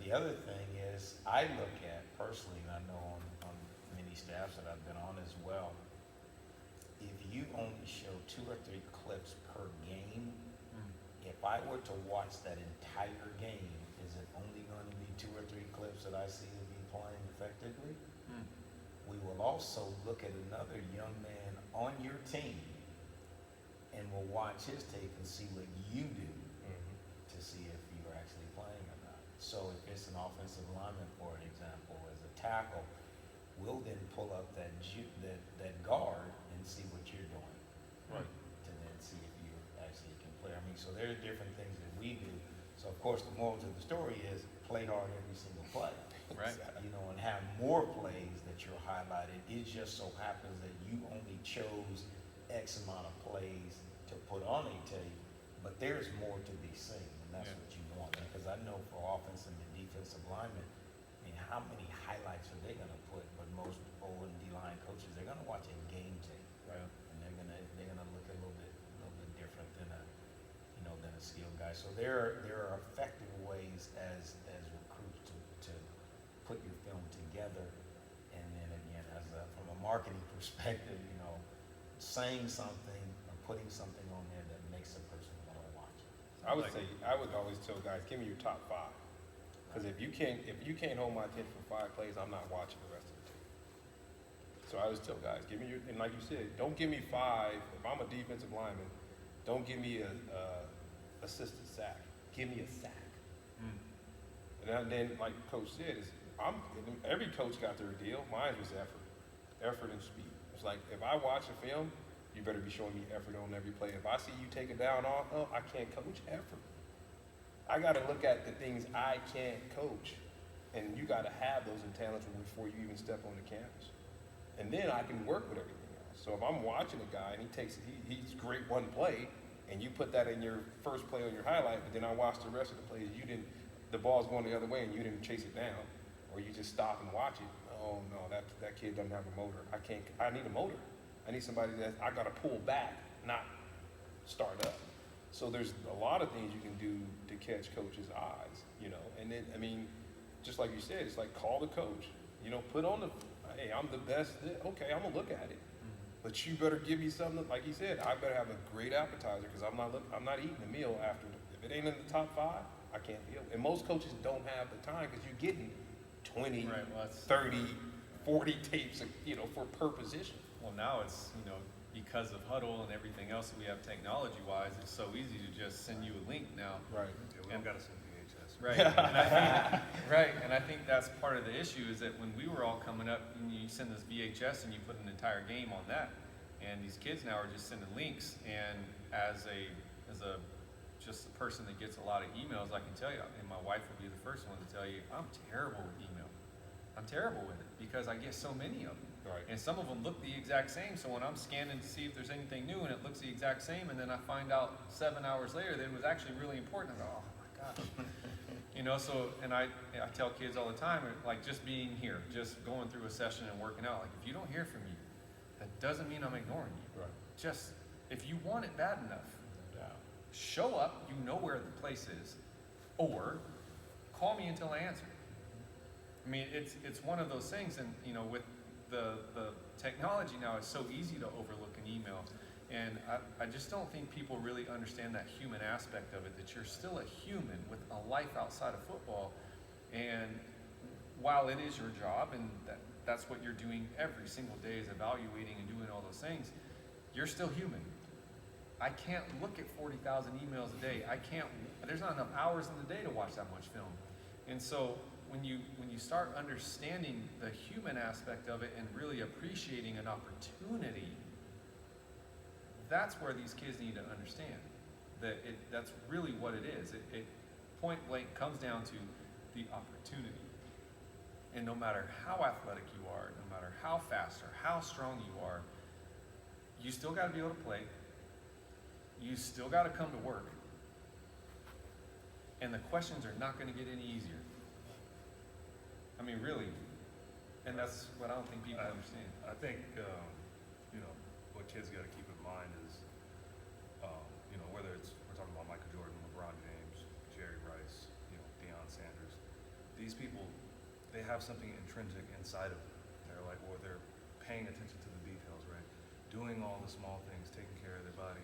the other thing is, I look at personally, and I know on many staffs that I've been on as well, if you only show 2 or 3 clips per game, if I were to watch that entire game, is it only going to be 2 or 3 clips that I see to be playing effectively? We will also look at another young man on your team and we'll watch his tape and see what you do to see if you're actually playing or not. So if it's an offensive lineman, for an example, as a tackle, we'll then pull up that guard and see what you're doing.
Right.
To then see if you actually can play. I mean, so there are different things that we do. So of course the moral to the story is play hard every single play.
Right.
And have more plays that you're highlighted. It just so happens that you only chose X amount of plays to put on a tape, but there's more to be seen, and that's what you want. Because I know for offensive and defensive linemen, I mean, how many highlights are they going to put? But most O and D line coaches, they're going to watch a game tape,
Right.
and they're gonna look a little bit different than a skilled guy. So there are effective ways as recruits to put your film together, and then again, from a marketing perspective, saying something or putting something on there that makes a person want to watch it.
I would always tell guys, give me your top 5. Because if you can't hold my attention for 5 plays, I'm not watching the rest of the tape. So I always tell guys, give me and like you said, don't give me 5. If I'm a defensive lineman, don't give me a assisted sack. Give me a sack. And then, like Coach said, every coach got their deal. Mine was effort and speed. It's like if I watch a film, you better be showing me effort on every play. If I see you take it down off, I can't coach effort. I got to look at the things I can't coach, and you got to have those intangibles before you even step on the campus. And then I can work with everything else. So if I'm watching a guy and he's great one play, and you put that in your first play on your highlight, but then I watch the rest of the plays, the ball's going the other way and you didn't chase it down, or you just stop and watch it. Oh no, that kid doesn't have a motor. I need a motor. I need somebody that I got to pull back, not start up. So there's a lot of things you can do to catch coaches' eyes, and then, I mean, just like you said, it's like call the coach, put on hey, I'm the best. Okay, I'm gonna look at it. But you better give me something, like he said, I better have a great appetizer because I'm not eating a meal after. If it ain't in the top 5, I can't deal. And most coaches don't have the time because you're getting 20, 30, 40 tapes, for per position.
Well, now it's, because of Huddle and everything else that we have technology-wise, it's so easy to just send you a link now.
Right.
Yeah, we don't got to send VHS.
Right. And I think that's part of the issue is that when we were all coming up, you send this VHS and you put an entire game on that, and these kids now are just sending links. And as just a person that gets a lot of emails, I can tell you, and my wife will be the first one to tell you, I'm terrible with email. I'm terrible with it because I get so many of them.
Right.
And some of them look the exact same, so when I'm scanning to see if there's anything new and it looks the exact same, and then I find out 7 hours later that it was actually really important, I go, oh my gosh. So, and I tell kids all the time, like just being here, just going through a session and working out, like if you don't hear from me, that doesn't mean I'm ignoring you.
Right.
Just, if you want it bad enough, show up, you know where the place is, or call me until I answer. I mean, it's one of those things, and with the technology now, it's so easy to overlook an email, and I just don't think people really understand that human aspect of it, that you're still a human with a life outside of football, and while it is your job, and that's what you're doing every single day is evaluating and doing all those things, you're still human. I can't look at 40,000 emails a day. There's not enough hours in the day to watch that much film. And so when you start understanding the human aspect of it and really appreciating an opportunity, that's where these kids need to understand that that's really what it is. It point blank comes down to the opportunity. And no matter how athletic you are, no matter how fast or how strong you are, you still got to be able to play. You still got to come to work. And the questions are not going to get any easier. I mean, really. And that's what I don't think people understand.
I think, what kids got to keep in mind is, whether we're talking about Michael Jordan, LeBron James, Jerry Rice, Deion Sanders, these people, they have something intrinsic inside of them. They're paying attention to the details, right? Doing all the small things, taking care of their body,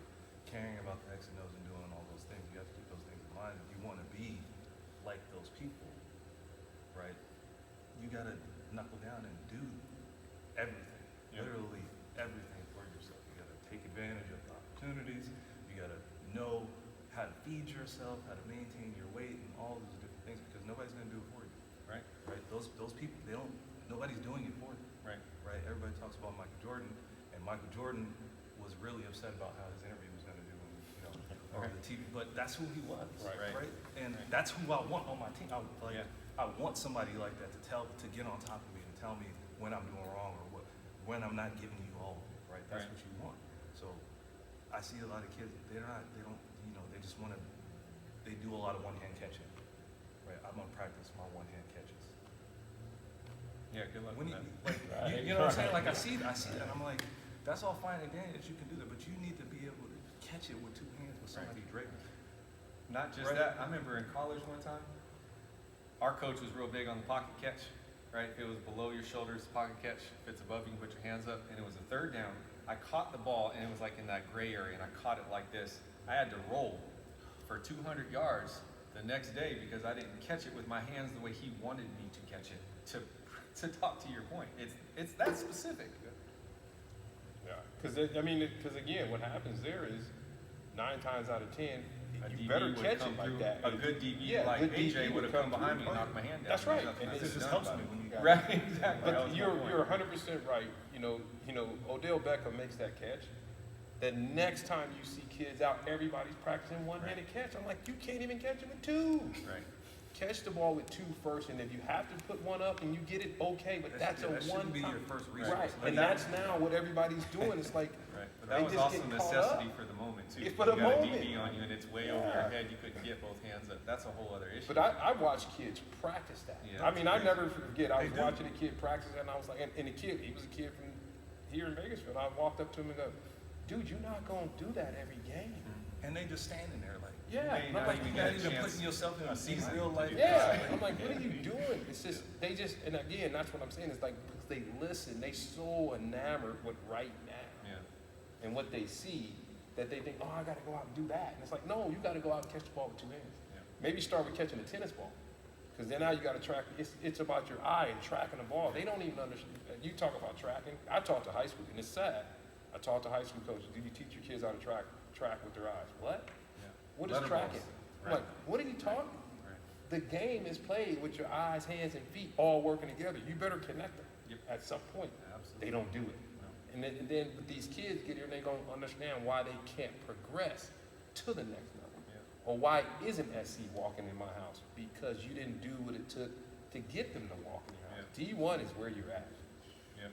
caring about the X and O's and doing all those things. You have to keep those things in mind. If you want to be like those people, right, you got to knuckle down and do everything, literally everything for yourself. You got to take advantage of the opportunities. You got to know how to feed yourself, how to maintain your weight, and all those different things, because nobody's going to do it for you.
Right.
Right. Those people, nobody's doing it for you.
Right.
Right. Everybody talks about Michael Jordan, and Michael Jordan was really upset about how his interview was going to do, on the TV. But that's who he was. Right. And that's who I want on my team. I want somebody like that to get on top of me and tell me when I'm doing wrong or when I'm not giving you all. Right. That's what you want. So I see a lot of kids. They just want to. They do a lot of one-hand catching. Right. I'm gonna practice my one-hand catches.
Yeah, good luck
When
with
you,
that.
you know what I'm saying? Like I see that, and I'm like, that's all fine and dandy that you can do that, but you need to be able to catch it with 2 hands with somebody draped.
Not just that. I remember in college one time, our coach was real big on the pocket catch. Right, if it was below your shoulders, pocket catch. If it's above, you can put your hands up. And it was a third down. I caught the ball, and it was like in that gray area, and I caught it like this. I had to roll for 200 yards the next day because I didn't catch it with my hands the way he wanted me to catch it. To talk to your point, it's that specific.
Yeah, because again, what happens there is 9 times out of 10,
A
you
DB
better
would
catch
come
it like
through,
that.
a good DB
Yeah,
like
good
AJ
DB
would have come behind me and
through.
knocked my hand down.
That's
There's
right.
nothing
And
I
it
could've
just
done
helps
about
me
it.
when you got
Right, exactly. That
But
was my
you're
point.
100% right. You know, Odell Beckham makes that catch. The next time you see kids out, everybody's practicing one-handed catch. I'm like, you can't even catch it with 2.
Right.
Catch the ball with 2 first, and if you have to put one up and you get it, okay. But that's a
that shouldn't
one
be
time.
your first resource.
Right,
Let
and
that-
that's now what everybody's doing. It's like,
Right, but
They
that was
just
also
get
necessity
caught up.
for the moment too.
Yeah, for
You
the
got
moment.
a DB on you and it's way over your head, you couldn't get both hands up. That's a whole other issue.
but I watch kids practice that.
Yeah,
I mean, I
that's
never forget. I was
They do.
watching a kid practice that, and I was like, and the kid, he was a kid from here in Bakersfield. I walked up to him and go, dude, you're not gonna do that every game.
And they just standing there like,
Yeah,
may
and I'm
not
like,
even
you're
get
not
a
even
chance
putting yourself in
a season
real
to
life.
do
yeah.
that.
I'm like, what are you doing? It's just they just, and again, that's what I'm saying. It's like because they listen, they so enamored with right now
Yeah.
and what they see that they think, oh, I got to go out and do that. And it's like, no, you got to go out and catch the ball with 2 hands.
Yeah.
Maybe start with catching a tennis ball, because then now you got to track. It's about your eye and tracking the ball. They don't even understand. You talk about tracking. I taught to high school, and it's sad. I taught to high school coaches. Do you teach your kids how to track with their eyes? What?
Yeah.
What is
Letter
tracking?
balls.
I'm
Right.
like, what are you talking?
Right.
The game is played with your eyes, hands, and feet all working together. You better connect them
Yep.
at some point.
Absolutely.
They don't do it.
No.
And then but these kids get here and they're going to understand why they can't progress to the next level.
Yeah.
Or why isn't SC walking in my house? Because you didn't do what it took to get them to walk in your house. D1 is where you're at.
Yeah.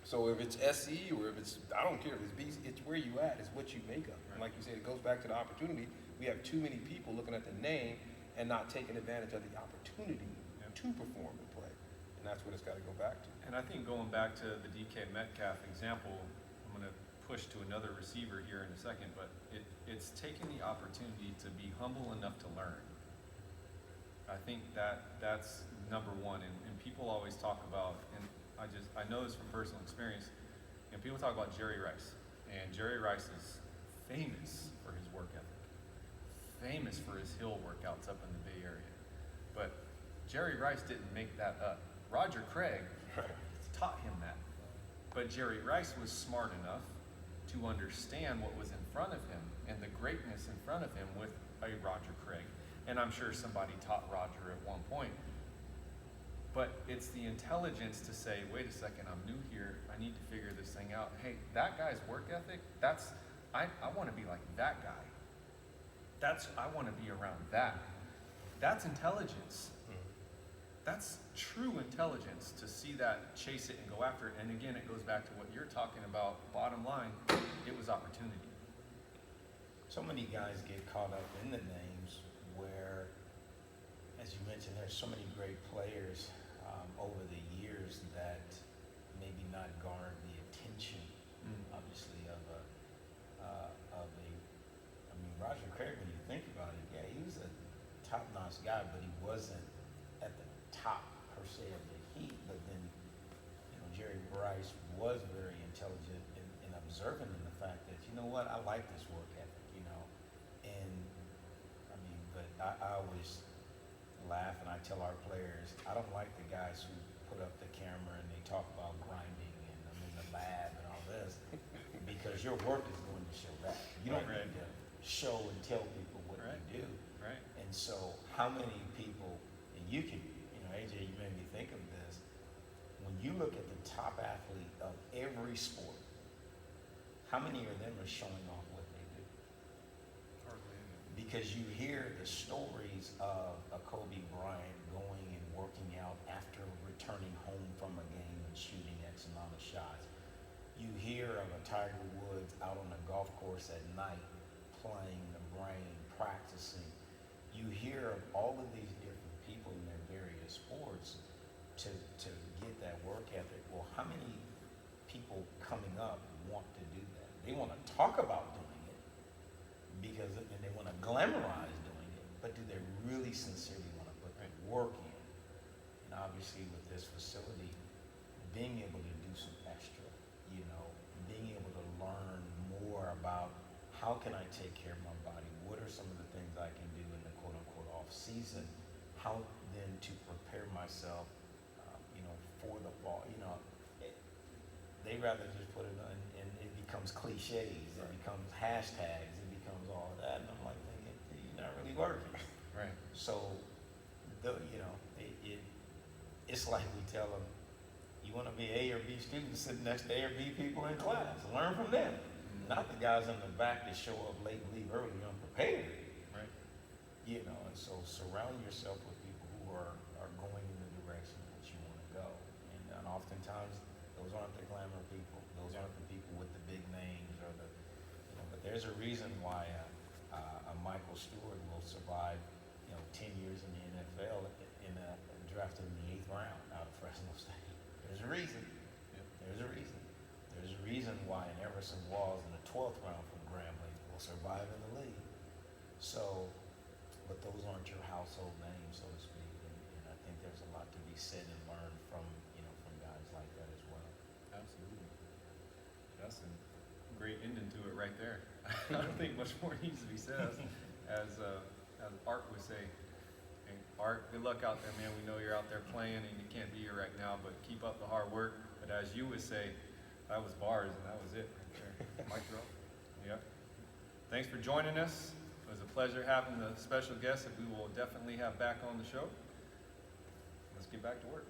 So if it's SC or if it's, I don't care if it's BC, it's where you at, it's what you make of. And
Right.
like you said, it goes back to the opportunity. We have too many people looking at the name and not taking advantage of the opportunity
Yeah.
to perform and play. And that's what it's got to go back to.
And I think going back to the DK Metcalf example, I'm going to push to another receiver here in a second, but it's taking the opportunity to be humble enough to learn. I think that's number one. And people always talk about, and I know this from personal experience, and people talk about Jerry Rice. And Jerry Rice is famous for his work ethic, famous for his hill workouts up in the Bay Area. But Jerry Rice didn't make that up. Roger Craig taught him that. But Jerry Rice was smart enough to understand what was in front of him and the greatness in front of him with a Roger Craig. And I'm sure somebody taught Roger at one point. But it's the intelligence to say, wait a second, I'm new here. I need to figure this thing out. Hey, that guy's work ethic, I want to be like that guy. I want to be around that. That's intelligence. That's true intelligence to see that, chase it, and go after it. And again, it goes back to what you're talking about. Bottom line, it was opportunity.
So many guys get caught up in the names where, as you mentioned, there's so many great players over the years that maybe not garnered the attention, obviously, of I mean, Roger Craig, when you think about it, yeah, he was a top-notch guy, but he wasn't at the top, per se, of the heat. But then, Jerry Rice was very intelligent and observant in the fact that, you know what, I like this work ethic, and I mean, but I always laugh and I tell our players, I don't like the guys who put up the camera and they talk about grinding and I'm in the lab and all this, because your work is going to show that. You don't
Right.
need to show and tell people what
Right.
you do.
Right?
And so how many people, and you can, AJ, you made me think of this, when you look at the top athlete of every sport, how many of them are showing off what they do?
Hardly any.
Because you hear the stories of a Kobe Bryant going and working out after returning home from a game and shooting X amount of shots. You hear of a Tiger Woods out on a golf course at night playing the brain, practicing. You hear of all of these different people in their various sports to get that work ethic. Well, how many people coming up want to do that? They want to talk about doing it because and they want to glamorize doing it, but do they really sincerely want to put the work in? And obviously with this facility, being able to do some extra, being able to learn more about how can I take care of my body? What are some of the things I can do in the quote unquote off season, how then to prepare myself, for the fall. They rather just put it on, and it becomes cliches, it becomes hashtags, it becomes all of that, and I'm like, you're not really working.
Right.
So, it's like we tell them, you want to be A or B students, sit next to A or B people in class, learn from them. Not the guys in the back that show up late and leave early unprepared.
Right.
And so surround yourself with people who are going in the direction that you want to go. And oftentimes, those aren't the glamour people. Those aren't the people with the big names or but there's a reason why a Michael Stewart will survive, 10 years in the NFL drafted in the 8th round out of Fresno State. There's a reason.
Yep.
There's a reason. There's a reason why an Emerson Walls in the 12th round from Grambling will survive in the league. So, but those aren't your household names, so to speak. And I think there's a lot to be said and learned from guys like that as well.
Absolutely. That's a great ending to it right there. I don't think much more needs to be said. As Art would say, hey, Art, good luck out there, man. We know you're out there playing and you can't be here right now, but keep up the hard work. But as you would say, that was bars and that was it right there. Mic drop. Yep. Thanks for joining us. It was a pleasure having the special guest that we will definitely have back on the show. Let's get back to work.